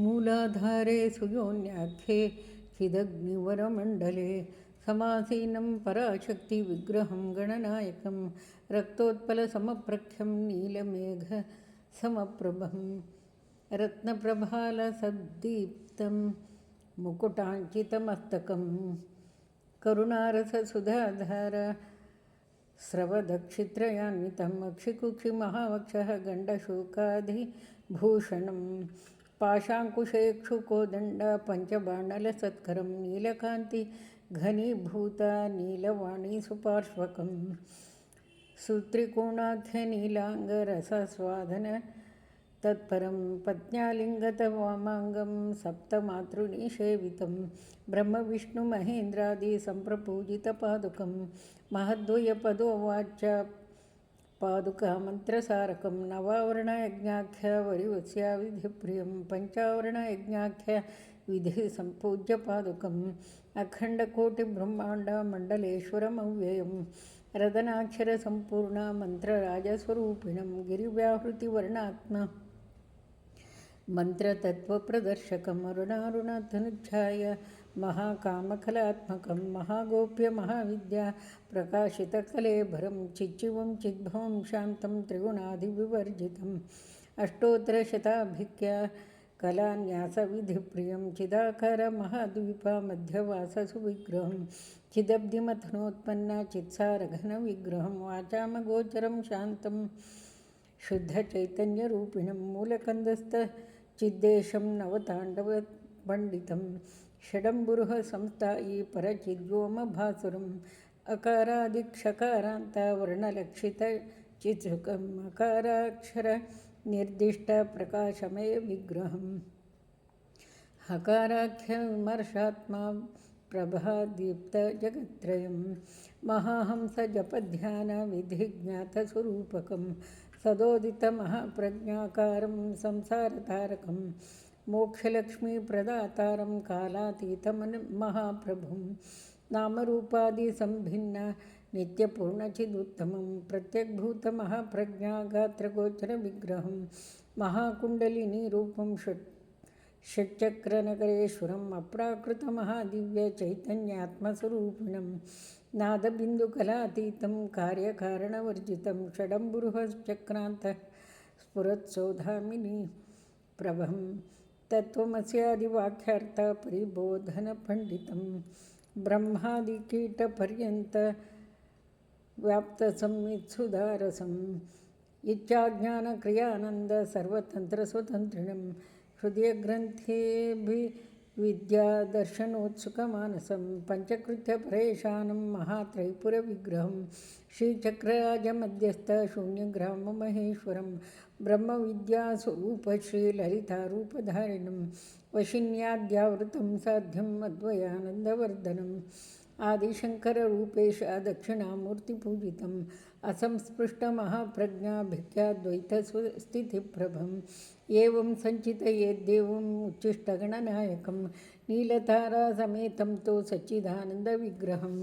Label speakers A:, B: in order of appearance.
A: मूलाधारे सुयोन्याख्ये चिदग्निवरमण्डले समासीनं पराशक्तिविग्रहं गणनायकं रक्तोत्पलसमप्रख्यं नीलमेघसमप्रभं रत्नप्रभालसद्दीप्तं मुकुटाङ्कितमस्तकं करुणारससुधाधार स्रवदक्षित्रयान्वितम् अक्षिकुक्षिमहावक्षः गण्डशोकाधिभूषणं पाशाङ्कुशेक्षुकोदण्ड पञ्चबाणलसत्करं नीलकान्तिघनीभूता नीलवाणीसुपार्श्वकं सुत्रिकोणाख्यनीलाङ्गरसस्वादन तत्परं पत्न्यालिङ्गतवामाङ्गं सप्तमातृनिषेवितं ब्रह्मविष्णुमहेन्द्रादिसम्प्रपूजितपादुकं महद्वयपदोवाच पादुकामन्त्रसारकं नवावरणयज्ञाख्यवरिवस्याविधिप्रियं पञ्चावरणयज्ञाख्यविधिसम्पूज्यपादुकम् अखण्डकोटिब्रह्माण्डमण्डलेश्वरमव्ययं रदनाक्षरसम्पूर्णमन्त्रराजस्वरूपिणं गिरिव्याहृतिवर्णात्मा मन्त्रतत्त्वप्रदर्शकम् अरुणारुणधनुच्छाय महाकामकलात्मकं महागोप्यमहाविद्या प्रकाशितकलेभरं चिच्चिवं चिद्भवं शान्तं त्रिगुणादिविवर्जितम् अष्टोत्तरशताभिक्या कलान्यासविधिप्रियं चिदाकारमहाद्वीपमध्यवाससुविग्रहं चिदब्धिमथनोत्पन्ना चित्सारघनविग्रहं वाचामगोचरं शान्तं शुद्धचैतन्यरूपिणं मूलकन्दस्थचिद्देशं नवताण्डवपण्डितं षडम्बुरुह संस्थायी परचिद्व्योमभासुरम् अकारादिक्षकारान्तवर्णलक्षितचित्सुखम् अकाराक्षरनिर्दिष्टप्रकाशमय विग्रहम् हकाराख्यविमर्शात्मा प्रभादीप्तजगत्त्रयं महाहंसजपध्यानविधिज्ञातस्वरूपकं सदोदितमहाप्रज्ञाकारं संसारतारकं मोक्षलक्ष्मीप्रदातारं कालातीतमहाप्रभुं नामरूपादिसम्भिन्न नित्यपूर्णचिदुत्तमं प्रत्यग्भूतमहाप्रज्ञागात्रगोचरविग्रहं महाकुण्डलिनीरूपं षट्चक्रनगरेश्वरम् अप्राकृतमहादिव्यचैतन्यात्मस्वरूपिणं नादबिन्दुकलातीतं कार्यकारणवर्जितं षडम्बुरुहचक्रान्तः स्फुरत्सौधामिनी प्रभं तत्त्वमस्यादिवाक्यार्थपरिबोधनपण्डितं ब्रह्मादिकीटपर्यन्तव्याप्तसंवित्सुधारसम् इच्छाज्ञानक्रियानन्द सर्वतन्त्रस्वतन्त्रिणं हृदयग्रन्थिभिर्विद्यादर्शनोत्सुकमानसं पञ्चकृत्यपरेशानं महात्रैपुरविग्रहं श्रीचक्रराजमध्यस्थशून्यग्राममहेश्वरं ब्रह्मविद्यास्वरूपश्रीललितारूपधारिणं वशिन्याद्यावृतं साध्यम् अद्वयानन्दवर्धनम् आदिशङ्कररूपेश दक्षिणामूर्तिपूजितम् असंस्पृष्टमहाप्रज्ञाभिख्याद्वैतस्थितिप्रभम् एवं सञ्चितयेद्देवम् उच्छिष्टगणनायकं नीलतारासमेतं तो सच्चिदानन्दविग्रहम्